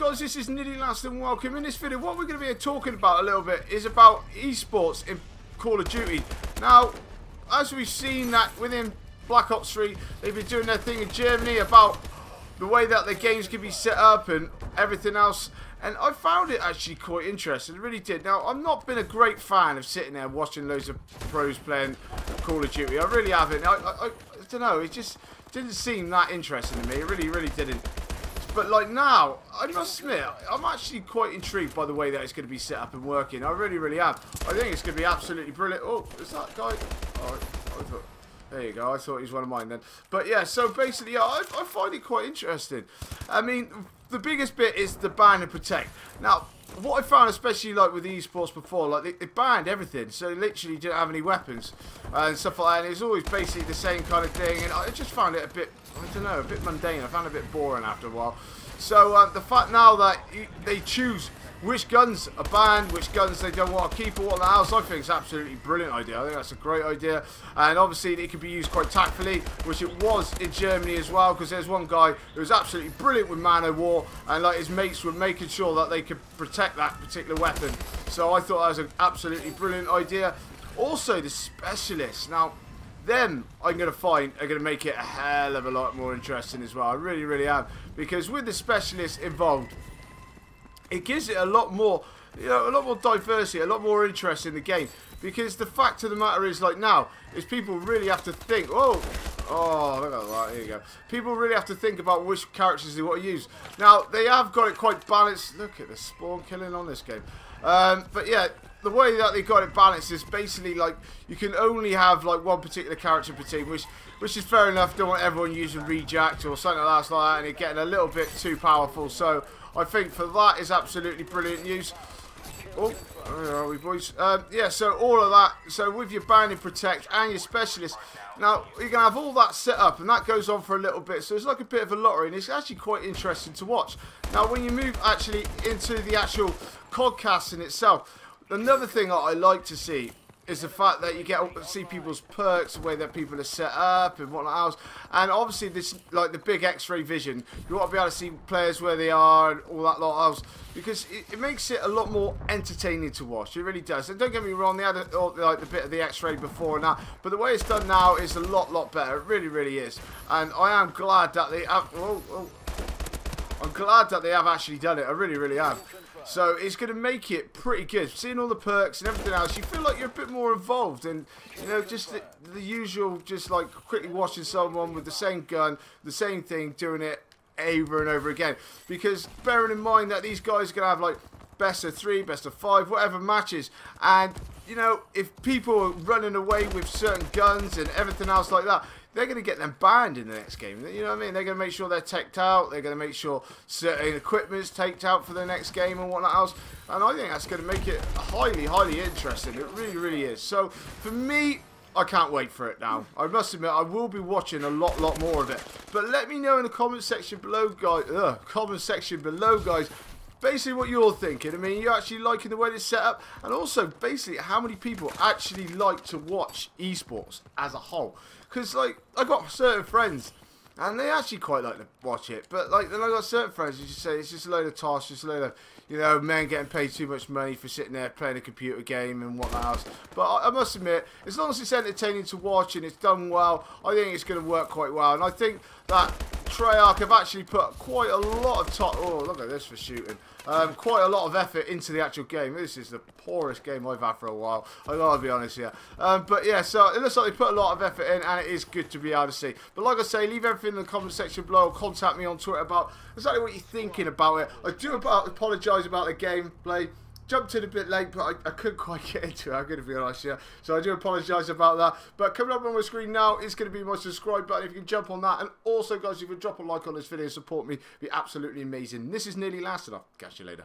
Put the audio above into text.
guys, this is Niddy Last and welcome. In this video, what we're going to be talking about a little bit is about esports in Call of Duty. Now, as we've seen that within Black Ops 3, they've been doing their thing in Germany about the way that the games can be set up and everything else. And I found it actually quite interesting, I really did. Now, I've not been a great fan of sitting there watching loads of pros playing Call of Duty. I really haven't. I don't know, it just didn't seem that interesting to me. It really didn't. But like now, I must admit, I'm actually quite intrigued by the way that it's going to be set up and working. I really am. I think it's going to be absolutely brilliant. Oh, is that guy? Oh, I thought, there you go. I thought he was one of mine then. But yeah, so basically, yeah, I find it quite interesting. I mean, the biggest bit is the ban and protect. Now, what I found, especially like with esports before, like they banned everything, so literally didn't have any weapons and stuff like that. And it's always basically the same kind of thing, and I just found it a bit, I don't know, a bit mundane. I found it a bit boring after a while. So the fact now that they choose which guns are banned, which guns they don't want to keep, or what else, I think it's an absolutely brilliant idea. I think that's a great idea, and obviously it can be used quite tactfully, which it was in Germany as well, because there's one guy who was absolutely brilliant with Man of War, and like his mates were making sure that they could protect that particular weapon. So I thought that was an absolutely brilliant idea. Also, the specialists. Now, them I'm going to find are going to make it a hell of a lot more interesting as well. I really am, because with the specialists involved, it gives it a lot more, you know, a lot more diversity, a lot more interest in the game. Because the fact of the matter is, like now, is people really have to think. Oh, look at that. Here you go. People really have to think about which characters they want to use. Now they have got it quite balanced. Look at the spawn killing on this game. But yeah, the way that they got it balanced is basically like you can only have like one particular character per team, which is fair enough. Don't want everyone using reject or something like that, and it getting a little bit too powerful. So I think for that is absolutely brilliant use. Oh, where are we, boys? Yeah, so all of that. So with your ban and protect and your specialist, now you're gonna have all that set up, and that goes on for a little bit. So it's like a bit of a lottery, and it's actually quite interesting to watch. Now, when you move actually into the actual codcast in itself, another thing that I like to see is the fact that you get to see people's perks, the way that people are set up and whatnot else. And obviously this, like the big X-ray vision, you want to be able to see players where they are and all that lot else, because it makes it a lot more entertaining to watch. It really does. And don't get me wrong, they had like the bit of the X-ray before and that, but the way it's done now is a lot better. It really is. And I am glad that they have. I'm glad that they have actually done it. I really am. So it's going to make it pretty good. Seeing all the perks and everything else, you feel like you're a bit more involved. And, you know, just the usual, just like quickly watching someone with the same gun, the same thing, doing it over and over again. Because bearing in mind that these guys are going to have like best of 3, best of 5, whatever matches. And, you know, if people are running away with certain guns and everything else like that, they're going to get them banned in the next game. You know what I mean? They're going to make sure they're teched out. They're going to make sure certain equipment's teched out for the next game and whatnot else. And I think that's going to make it highly interesting. It really is. So, for me, I can't wait for it now. I must admit, I will be watching a lot more of it. But let me know in the comment section below, guys. Basically what you're thinking. I mean, you're actually liking the way it's set up, and also basically how many people actually like to watch esports as a whole. Because like I got certain friends, and they actually quite like to watch it, but like then I got certain friends who just say it's just a load of tasks, just a load of, you know, men getting paid too much money for sitting there playing a computer game and whatnot else. But I must admit, as long as it's entertaining to watch and it's done well, I think it's going to work quite well. And I think that Treyarch have actually put quite a lot of oh, look at this for shooting. Quite a lot of effort into the actual game. This is the poorest game I've had for a while, I gotta be honest here. But yeah, so it looks like they put a lot of effort in, and it is good to be able to see. But like I say, leave everything in the comment section below, or contact me on Twitter about exactly what you're thinking about it. I do apologise about the gameplay. Jumped in a bit late, but I couldn't quite get into it, I'm going to be honest here. So I do apologise about that. But coming up on my screen now is going to be my subscribe button. If you can jump on that. And also, guys, if you can drop a like on this video and support me, it'd be absolutely amazing. This is Nearly Last, and I'll catch you later.